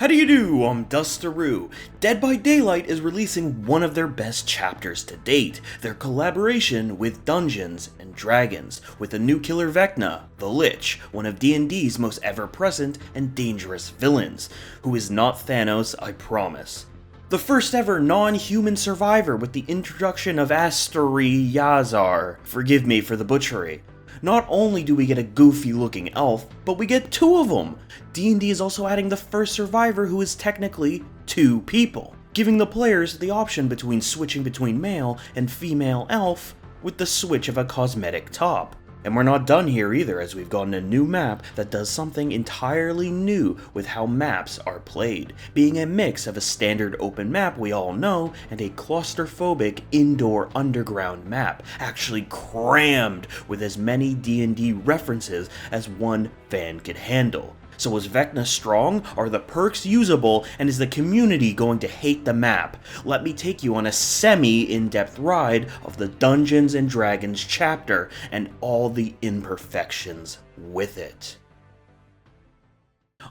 How do you do? I'm Dustaroo. Dead by Daylight is releasing one of their best chapters to date, their collaboration with Dungeons & Dragons, with the new killer Vecna, the Lich, one of D&D's most ever-present and dangerous villains, who is not Thanos, I promise. The first ever non-human survivor with the introduction of Asteri Yazar, forgive me for the butchery. Not only do we get a goofy looking elf, but we get two of them! D&D is also adding the first survivor who is technically two people, giving the players the option between switching between male and female elf with the switch of a cosmetic top. And we're not done here either, as we've gotten a new map that does something entirely new with how maps are played, being a mix of a standard open map we all know and a claustrophobic indoor underground map, actually crammed with as many D&D references as one fan could handle. So is Vecna strong? Are the perks usable? And is the community going to hate the map? Let me take you on a semi-in-depth ride of the Dungeons & Dragons chapter and all the imperfections with it.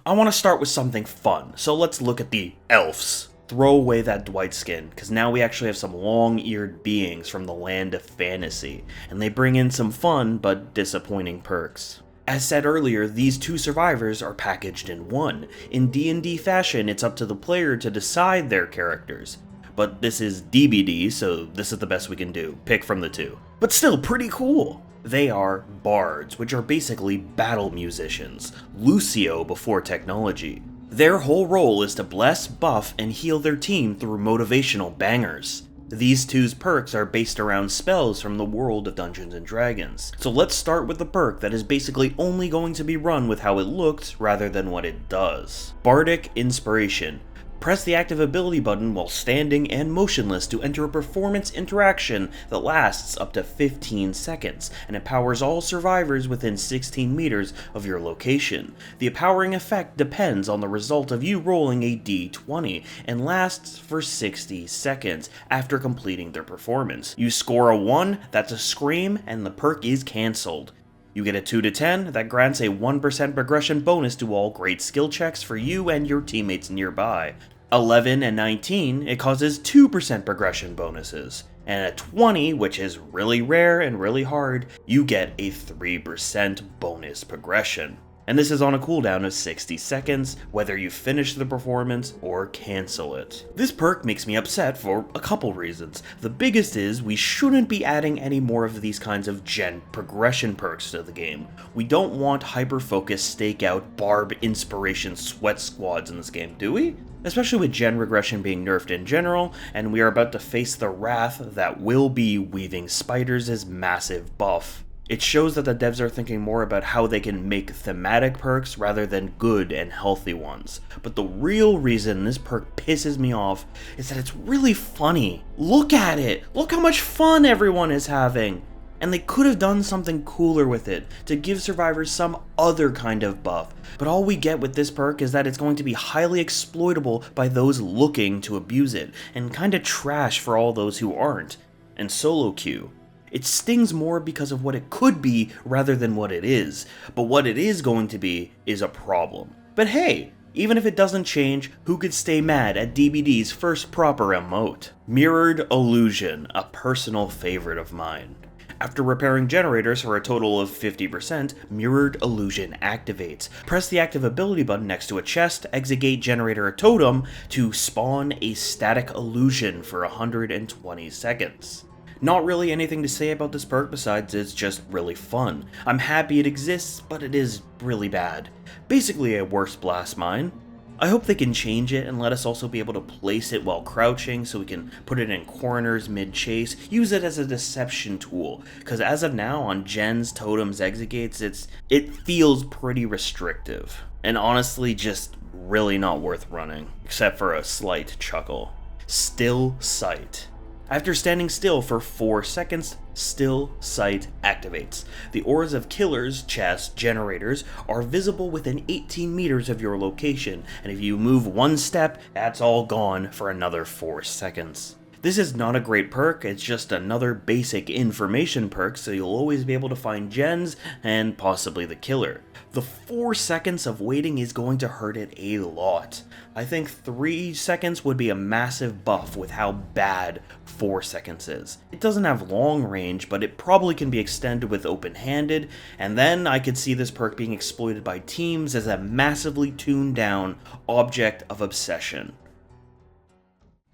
I want to start with something fun, so let's look at the elves. Throw away that Dwight skin, because now we actually have some long-eared beings from the land of fantasy, and they bring in some fun but disappointing perks. As said earlier, these two survivors are packaged in one. In D&D fashion, it's up to the player to decide their characters. But this is DBD, so this is the best we can do. Pick from the two. But still pretty cool! They are bards, which are basically battle musicians. Lucio before technology. Their whole role is to bless, buff, and heal their team through motivational bangers. These two's perks are based around spells from the world of Dungeons & Dragons. So let's start with the perk that is basically only going to be run with how it looks rather than what it does. Bardic Inspiration. Press the active ability button while standing and motionless to enter a performance interaction that lasts up to 15 seconds, and empowers all survivors within 16 meters of your location. The empowering effect depends on the result of you rolling a d20, and lasts for 60 seconds after completing their performance. You score a 1, that's a scream, and the perk is cancelled. You get a 2 to 10, that grants a 1% progression bonus to all great skill checks for you and your teammates nearby. 11 and 19, it causes 2% progression bonuses. And at 20, which is really rare and really hard, you get a 3% bonus progression. And this is on a cooldown of 60 seconds, whether you finish the performance or cancel it. This perk makes me upset for a couple reasons. The biggest is we shouldn't be adding any more of these kinds of gen progression perks to the game. We don't want hyper-focused, stakeout, barb inspiration sweat squads in this game, do we? Especially with gen regression being nerfed in general, and we are about to face the wrath that will be Weaving Spiders' massive buff. It shows that the devs are thinking more about how they can make thematic perks rather than good and healthy ones. But the real reason this perk pisses me off is that it's really funny. Look at it! Look how much fun everyone is having! And they could have done something cooler with it, to give survivors some other kind of buff. But all we get with this perk is that it's going to be highly exploitable by those looking to abuse it, and kinda trash for all those who aren't. And solo queue. It stings more because of what it could be rather than what it is, but what it is going to be is a problem. But hey, even if it doesn't change, who could stay mad at DBD's first proper emote? Mirrored Illusion, a personal favorite of mine. After repairing generators for a total of 50%, Mirrored Illusion activates. Press the active ability button next to a chest, exegate generator a totem to spawn a static illusion for 120 seconds. Not really anything to say about this perk besides it's just really fun. I'm happy it exists, but it is really bad. Basically a worse blast mine. I hope they can change it and let us also be able to place it while crouching so we can put it in corners mid-chase, use it as a deception tool, because as of now on gens, totems, exegates, it feels pretty restrictive, and honestly just really not worth running, except for a slight chuckle. Still Sight. After standing still for 4 seconds, Still Sight activates. The auras of killers, chests, generators are visible within 18 meters of your location, and if you move one step, that's all gone for another 4 seconds. This is not a great perk, it's just another basic information perk, so you'll always be able to find gens and possibly the killer. The 4 seconds of waiting is going to hurt it a lot. I think 3 seconds would be a massive buff with how bad 4 seconds is. It doesn't have long range, but it probably can be extended with open-handed, and then I could see this perk being exploited by teams as a massively tuned down object of obsession.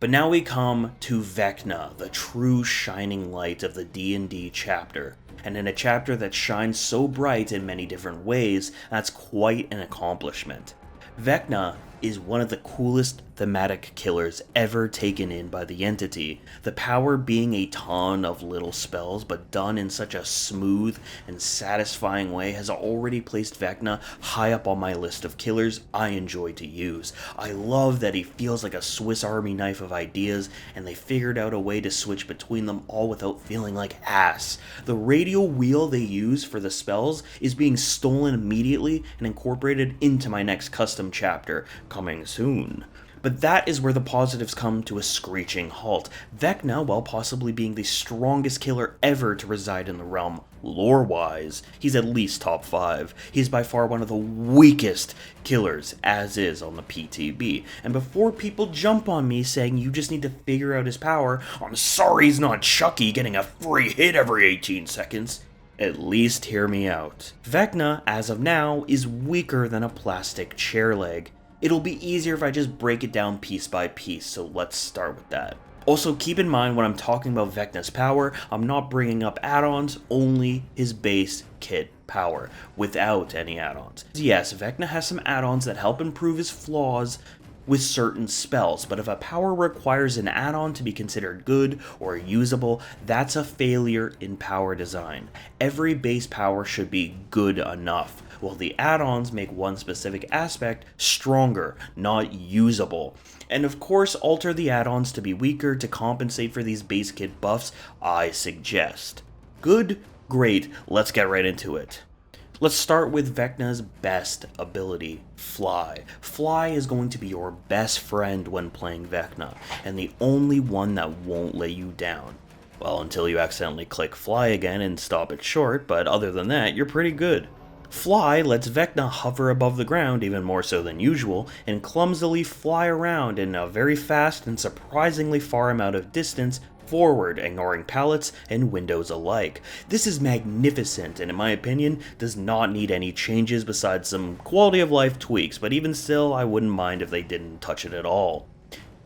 But now we come to Vecna, the true shining light of the D&D chapter. And in a chapter that shines so bright in many different ways, that's quite an accomplishment. Vecna is one of the coolest thematic killers ever taken in by the entity, the power being a ton of little spells but done in such a smooth and satisfying way has already placed Vecna high up on my list of killers I enjoy to use. I love that he feels like a Swiss Army knife of ideas, and they figured out a way to switch between them all without feeling like ass. The radial wheel they use for the spells is being stolen immediately and incorporated into my next custom chapter, coming soon. But that is where the positives come to a screeching halt. Vecna, while possibly being the strongest killer ever to reside in the realm, lore-wise, he's at least top 5. He's by far one of the weakest killers, as is on the PTB. And before people jump on me saying you just need to figure out his power, I'm sorry he's not Chucky getting a free hit every 18 seconds. At least hear me out. Vecna, as of now, is weaker than a plastic chair leg. It'll be easier if I just break it down piece by piece, so let's start with that. Also, keep in mind when I'm talking about Vecna's power, I'm not bringing up add-ons, only his base kit power, without any add-ons. Yes, Vecna has some add-ons that help improve his flaws with certain spells, but if a power requires an add-on to be considered good or usable, that's a failure in power design. Every base power should be good enough, while the add-ons make one specific aspect stronger, not usable. And of course, alter the add-ons to be weaker to compensate for these base kit buffs I suggest. Good? Great, let's get right into it. Let's start with Vecna's best ability, Fly. Fly is going to be your best friend when playing Vecna, and the only one that won't let you down. Well, until you accidentally click Fly again and stop it short, but other than that, you're pretty good. Fly lets Vecna hover above the ground even more so than usual, and clumsily fly around in a very fast and surprisingly far amount of distance forward, ignoring pallets and windows alike. This is magnificent and in my opinion does not need any changes besides some quality of life tweaks, but even still I wouldn't mind if they didn't touch it at all.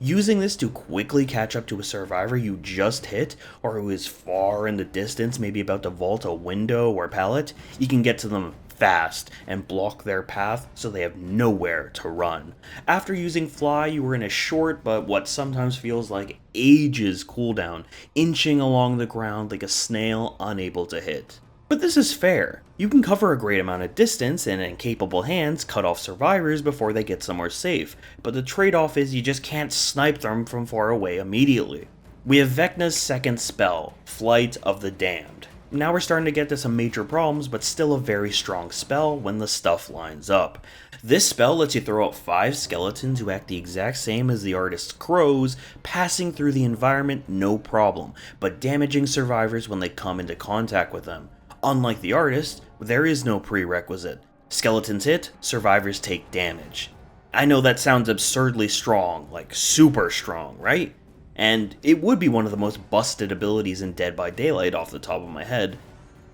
Using this to quickly catch up to a survivor you just hit, or who is far in the distance, maybe about to vault a window or pallet, you can get to them fast and block their path so they have nowhere to run. After using Fly, you are in a short but what sometimes feels like ages cooldown, inching along the ground like a snail unable to hit. But this is fair. You can cover a great amount of distance and in capable hands cut off survivors before they get somewhere safe, but the trade-off is you just can't snipe them from far away immediately. We have Vecna's second spell, Flight of the Damned. Now we're starting to get to some major problems, but still a very strong spell when the stuff lines up. This spell lets you throw out 5 skeletons who act the exact same as the artist's crows, passing through the environment no problem, but damaging survivors when they come into contact with them. Unlike the artist, there is no prerequisite. Skeletons hit, survivors take damage. I know that sounds absurdly strong, like super strong, right? And it would be one of the most busted abilities in Dead by Daylight off the top of my head,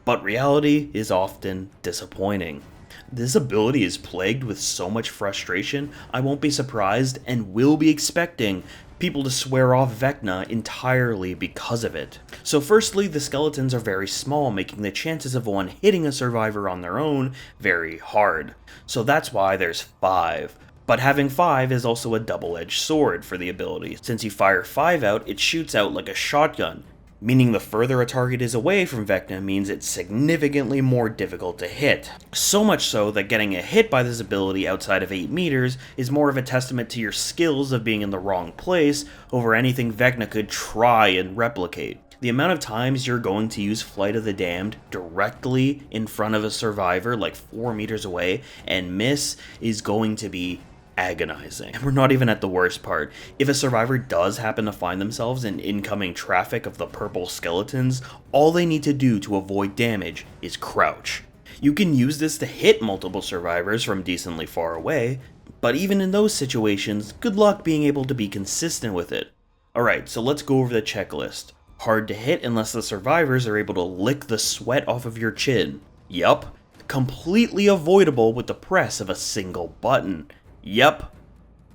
but reality is often disappointing. This ability is plagued with so much frustration, I won't be surprised and will be expecting people to swear off Vecna entirely because of it. So firstly, the skeletons are very small, making the chances of one hitting a survivor on their own very hard. So that's why there's 5. But having 5 is also a double-edged sword for the ability. Since you fire 5 out, it shoots out like a shotgun, meaning the further a target is away from Vecna means it's significantly more difficult to hit. So much so that getting a hit by this ability outside of 8 meters is more of a testament to your skills of being in the wrong place over anything Vecna could try and replicate. The amount of times you're going to use Flight of the Damned directly in front of a survivor like 4 meters away and miss is going to be agonizing. And we're not even at the worst part. If a survivor does happen to find themselves in incoming traffic of the purple skeletons, all they need to do to avoid damage is crouch. You can use this to hit multiple survivors from decently far away, but even in those situations, good luck being able to be consistent with it. Alright, so let's go over the checklist. Hard to hit unless the survivors are able to lick the sweat off of your chin. Yup. Completely avoidable with the press of a single button. Yep.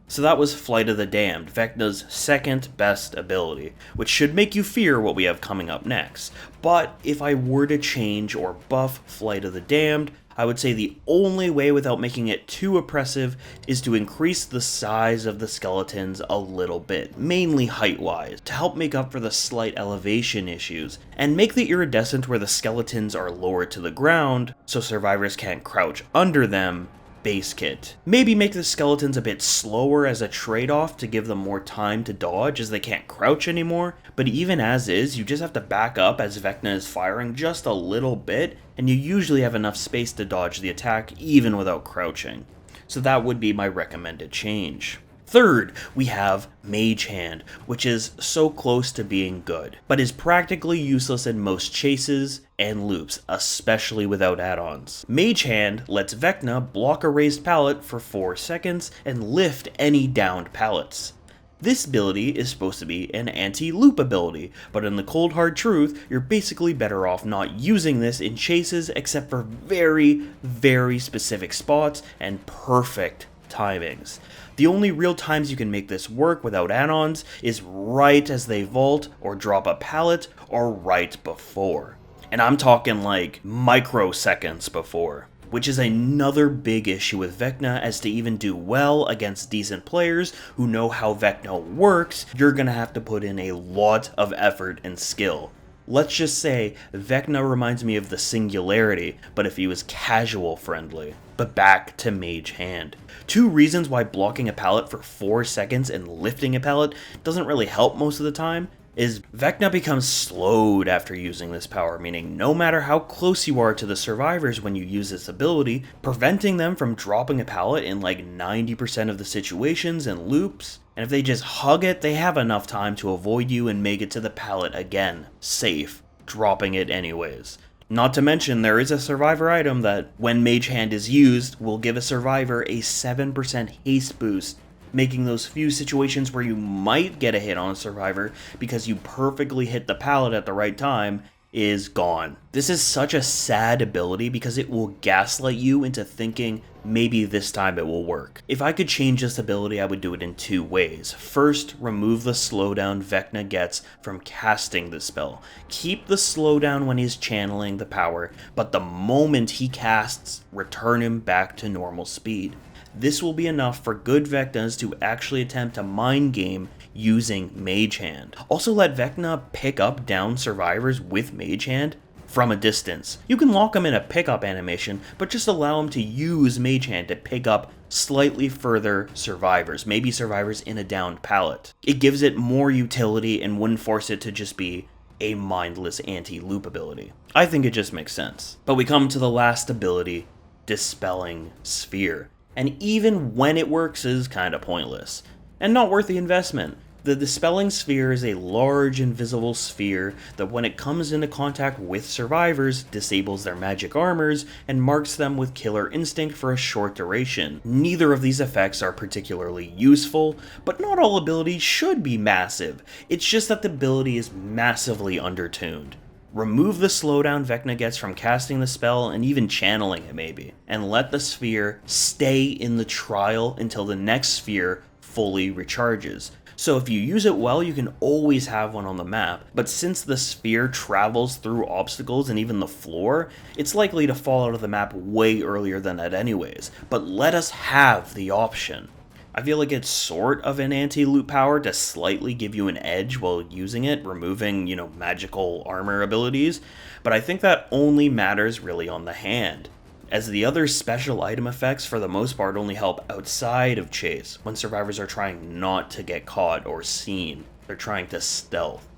So that was Flight of the Damned, Vecna's second best ability, which should make you fear what we have coming up next. But if I were to change or buff Flight of the Damned, I would say the only way without making it too oppressive is to increase the size of the skeletons a little bit, mainly height-wise, to help make up for the slight elevation issues, and make the iridescent where the skeletons are lowered to the ground so survivors can't crouch under them base kit. Maybe make the skeletons a bit slower as a trade-off to give them more time to dodge as they can't crouch anymore, but even as is, you just have to back up as Vecna is firing just a little bit, and you usually have enough space to dodge the attack even without crouching. So that would be my recommended change. Third, we have Mage Hand, which is so close to being good, but is practically useless in most chases and loops, especially without add-ons. Mage Hand lets Vecna block a raised pallet for 4 seconds and lift any downed pallets. This ability is supposed to be an anti-loop ability, but in the cold hard truth, you're basically better off not using this in chases except for very, very specific spots and perfect timings. The only real times you can make this work without add-ons is right as they vault or drop a pallet or right before. And I'm talking like microseconds before, which is another big issue with Vecna, as to even do well against decent players who know how Vecna works, you're gonna have to put in a lot of effort and skill. Let's just say Vecna reminds me of the Singularity, but if he was casual friendly. But back to Mage Hand. 2 reasons why blocking a pallet for 4 seconds and lifting a pallet doesn't really help most of the time is Vecna becomes slowed after using this power, meaning no matter how close you are to the survivors when you use this ability, preventing them from dropping a pallet in like 90% of the situations and loops, and if they just hug it, they have enough time to avoid you and make it to the pallet again, safe, dropping it anyways. Not to mention, there is a survivor item that, when Mage Hand is used, will give a survivor a 7% haste boost, making those few situations where you might get a hit on a survivor because you perfectly hit the pallet at the right time is gone. This is such a sad ability because it will gaslight you into thinking maybe this time it will work. If I could change this ability, I would do it in 2 ways. First, remove the slowdown Vecna gets from casting the spell. Keep the slowdown when he's channeling the power, but the moment he casts, return him back to normal speed. This will be enough for good Vecnas to actually attempt to mind game using Mage Hand. Also let Vecna pick up down survivors with Mage Hand from a distance. You can lock him in a pickup animation, but just allow him to use Mage Hand to pick up slightly further survivors, maybe survivors in a downed pallet. It gives it more utility and wouldn't force it to just be a mindless anti-loop ability. I think it just makes sense. But we come to the last ability, Dispelling Sphere. And even when it works is kinda pointless, and not worth the investment. The Dispelling Sphere is a large invisible sphere that when it comes into contact with survivors, disables their magic armors and marks them with Killer Instinct for a short duration. Neither of these effects are particularly useful, but not all abilities should be massive. It's just that the ability is massively undertuned. Remove the slowdown Vecna gets from casting the spell and even channeling it maybe, and let the sphere stay in the trial until the next sphere fully recharges. So if you use it well, you can always have one on the map, but since the sphere travels through obstacles and even the floor, it's likely to fall out of the map way earlier than that anyways, but let us have the option. I feel like it's sort of an anti-loot power to slightly give you an edge while using it, removing, magical armor abilities, but I think that only matters really on the hand, as the other special item effects for the most part only help outside of chase, when survivors are trying not to get caught or seen. They're trying to stealth.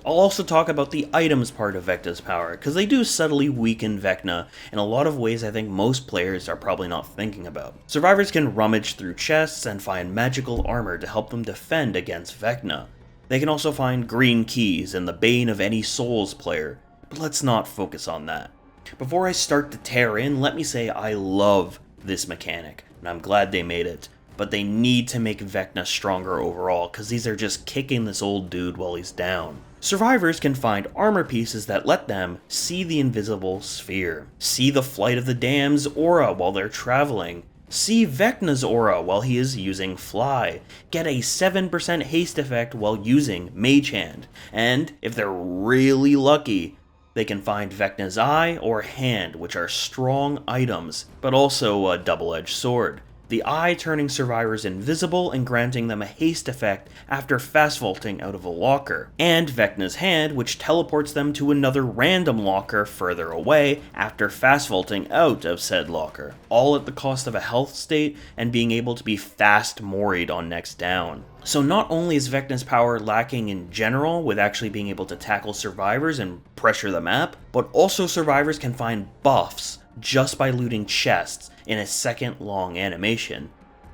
I'll also talk about the items part of Vecna's power, because they do subtly weaken Vecna in a lot of ways I think most players are probably not thinking about. Survivors can rummage through chests and find magical armor to help them defend against Vecna. They can also find green keys and the bane of any Souls player, but let's not focus on that. Before I start to tear in, let me say I love this mechanic, and I'm glad they made it, but they need to make Vecna stronger overall, because these are just kicking this old dude while he's down. Survivors can find armor pieces that let them see the invisible sphere, see the Flight of the Damned's aura while they're traveling, see Vecna's aura while he is using Fly, get a 7% haste effect while using Mage Hand, and if they're really lucky, they can find Vecna's eye or hand, which are strong items, but also a double-edged sword. The eye turning survivors invisible and granting them a haste effect after fast vaulting out of a locker, and Vecna's hand, which teleports them to another random locker further away after fast vaulting out of said locker, all at the cost of a health state and being able to be fast moried on next down. So not only is Vecna's power lacking in general with actually being able to tackle survivors and pressure the map, but also survivors can find buffs just by looting chests in a second-long animation.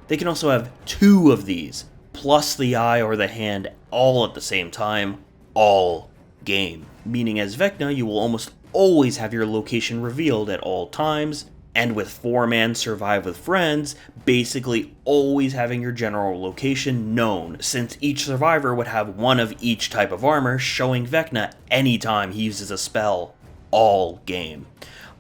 They can also have 2 of these, plus the eye or the hand, all at the same time, all game. Meaning as Vecna, you will almost always have your location revealed at all times, and with 4-man survive with friends, basically always having your general location known, since each survivor would have 1 of each type of armor, showing Vecna anytime he uses a spell, all game.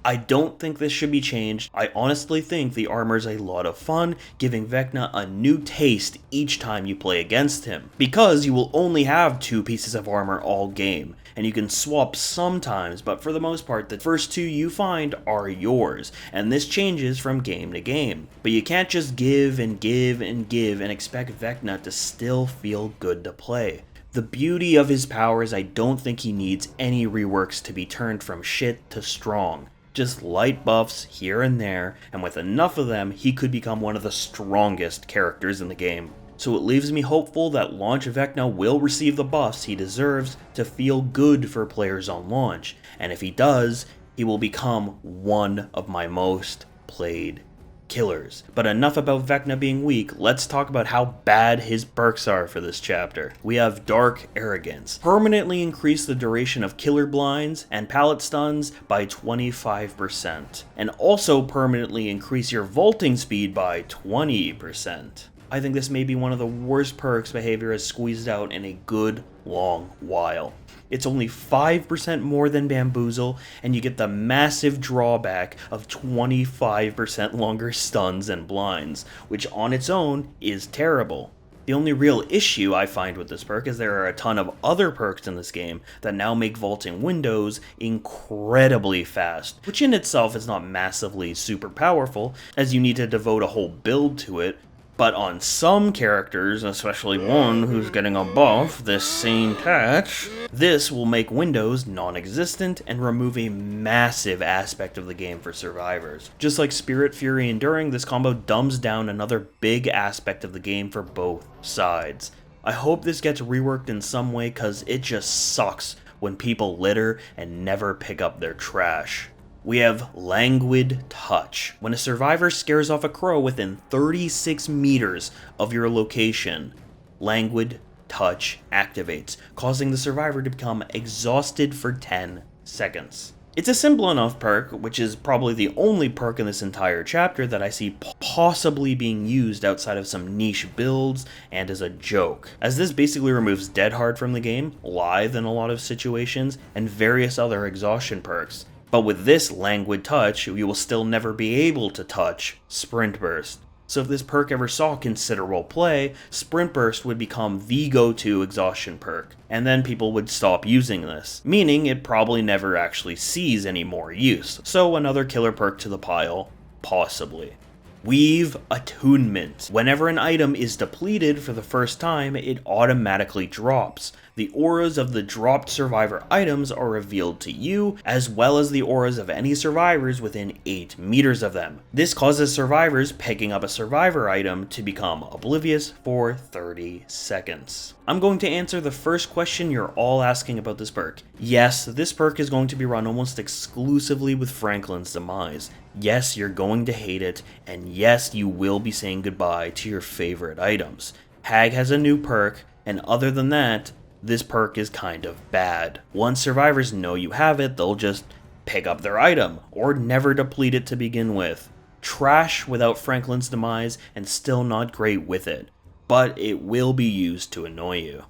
I don't think this should be changed. I honestly think the armor's a lot of fun, giving Vecna a new taste each time you play against him, because you will only have 2 pieces of armor all game, and you can swap sometimes, but for the most part, the first 2 you find are yours, and this changes from game to game. But you can't just give and give and give and expect Vecna to still feel good to play. The beauty of his power is I don't think he needs any reworks to be turned from shit to strong. Just light buffs here and there, and with enough of them, he could become one of the strongest characters in the game. So it leaves me hopeful that launch Vecna will receive the buffs he deserves to feel good for players on launch, and if he does, he will become one of my most played killers. But enough about Vecna being weak, let's talk about how bad his perks are for this chapter. We have Dark Arrogance. Permanently increase the duration of killer blinds and pallet stuns by 25%, and also permanently increase your vaulting speed by 20%. I think this may be one of the worst perks behavior has squeezed out in a good long while. It's only 5% more than Bamboozle, and you get the massive drawback of 25% longer stuns and blinds, which on its own is terrible. The only real issue I find with this perk is there are a ton of other perks in this game that now make vaulting windows incredibly fast, which in itself is not massively super powerful, as you need to devote a whole build to it. But on some characters, especially one who's getting a buff this same patch, this will make windows non-existent and remove a massive aspect of the game for survivors. Just like Spirit Fury Enduring, this combo dumbs down another big aspect of the game for both sides. I hope this gets reworked in some way, cause it just sucks when people litter and never pick up their trash. We have Languid Touch. When a survivor scares off a crow within 36 meters of your location, Languid Touch activates, causing the survivor to become exhausted for 10 seconds. It's a simple enough perk, which is probably the only perk in this entire chapter that I see possibly being used outside of some niche builds and as a joke, as this basically removes Dead Hard from the game, Lithe in a lot of situations, and various other exhaustion perks. But with this Languid Touch, you will still never be able to touch Sprint Burst. So if this perk ever saw considerable play, Sprint Burst would become the go-to exhaustion perk, and then people would stop using this, meaning it probably never actually sees any more use. So another killer perk to the pile, possibly. Weave Attunement. Whenever an item is depleted for the first time, it automatically drops. The auras of the dropped survivor items are revealed to you, as well as the auras of any survivors within 8 meters of them. This causes survivors picking up a survivor item to become oblivious for 30 seconds. I'm going to answer the first question you're all asking about this perk. Yes, this perk is going to be run almost exclusively with Franklin's Demise. Yes, you're going to hate it, and yes, you will be saying goodbye to your favorite items. Hag has a new perk, and other than that, this perk is kind of bad. Once survivors know you have it, they'll just pick up their item, or never deplete it to begin with. Trash without Franklin's Demise, and still not great with it, but it will be used to annoy you.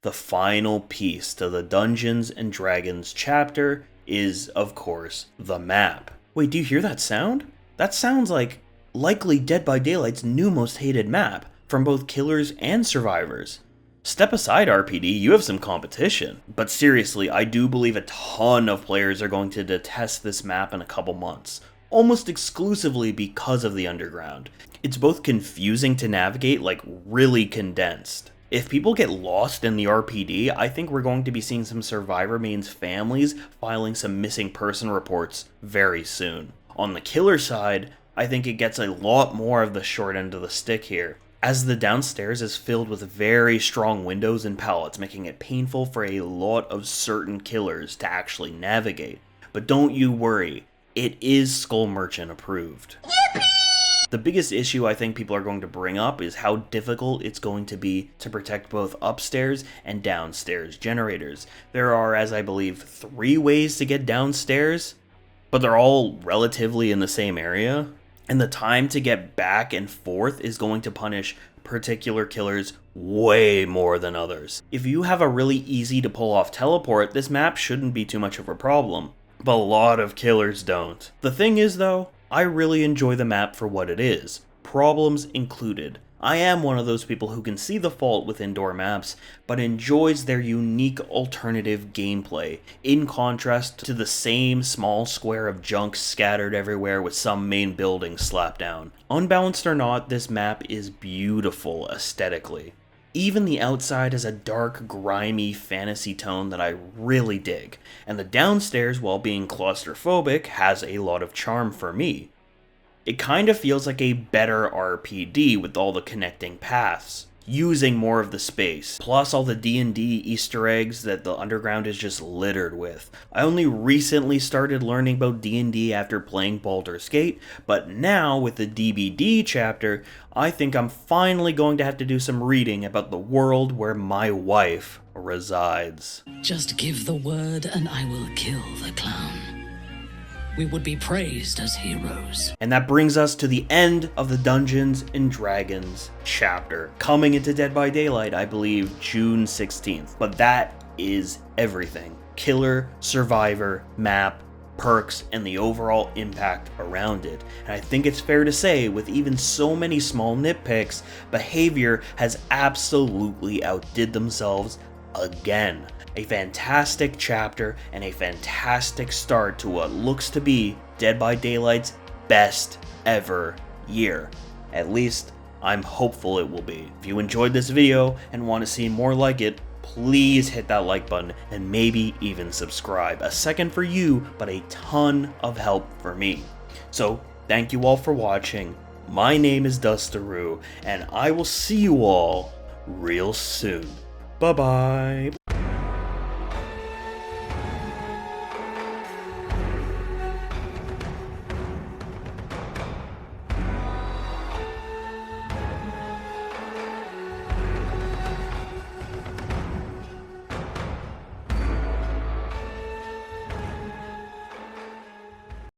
The final piece to the Dungeons and Dragons chapter is, of course, the map. Wait, do you hear that sound? That sounds like likely Dead by Daylight's new most hated map, from both killers and survivors. Step aside, RPD, you have some competition. But seriously, I do believe a ton of players are going to detest this map in a couple months, almost exclusively because of the underground. It's both confusing to navigate, like really condensed. If people get lost in the RPD, I think we're going to be seeing some survivor mains families filing some missing person reports very soon. On the killer side, I think it gets a lot more of the short end of the stick here, as the downstairs is filled with very strong windows and pallets, making it painful for a lot of certain killers to actually navigate. But don't you worry, it is Skull Merchant approved. The biggest issue I think people are going to bring up is how difficult it's going to be to protect both upstairs and downstairs generators. There are, as I believe, 3 ways to get downstairs, but they're all relatively in the same area. And the time to get back and forth is going to punish particular killers way more than others. If you have a really easy to pull off teleport, this map shouldn't be too much of a problem, but a lot of killers don't. The thing is though, I really enjoy the map for what it is, problems included. I am one of those people who can see the fault with indoor maps, but enjoys their unique alternative gameplay, in contrast to the same small square of junk scattered everywhere with some main building slapped down. Unbalanced or not, this map is beautiful aesthetically. Even the outside has a dark, grimy fantasy tone that I really dig, and the downstairs, while being claustrophobic, has a lot of charm for me. It kind of feels like a better RPD with all the connecting paths, using more of the space, plus all the D&D Easter eggs that the underground is just littered with. I only recently started learning about D&D after playing Baldur's Gate, but now with the DBD chapter, I think I'm finally going to have to do some reading about the world where my wife resides. Just give the word and I will kill the clown. We would be praised as heroes. And that brings us to the end of the Dungeons and Dragons chapter, coming into Dead by Daylight, I believe, June 16th. But that is everything. Killer, survivor, map, perks, and the overall impact around it. And I think it's fair to say, with even so many small nitpicks, behavior has absolutely outdid themselves again. A fantastic chapter and a fantastic start to what looks to be Dead by Daylight's best ever year. At least, I'm hopeful it will be. If you enjoyed this video and want to see more like it, please hit that like button and maybe even subscribe. A second for you, but a ton of help for me. So, thank you all for watching. My name is Dustaroo, and I will see you all real soon. Bye-bye.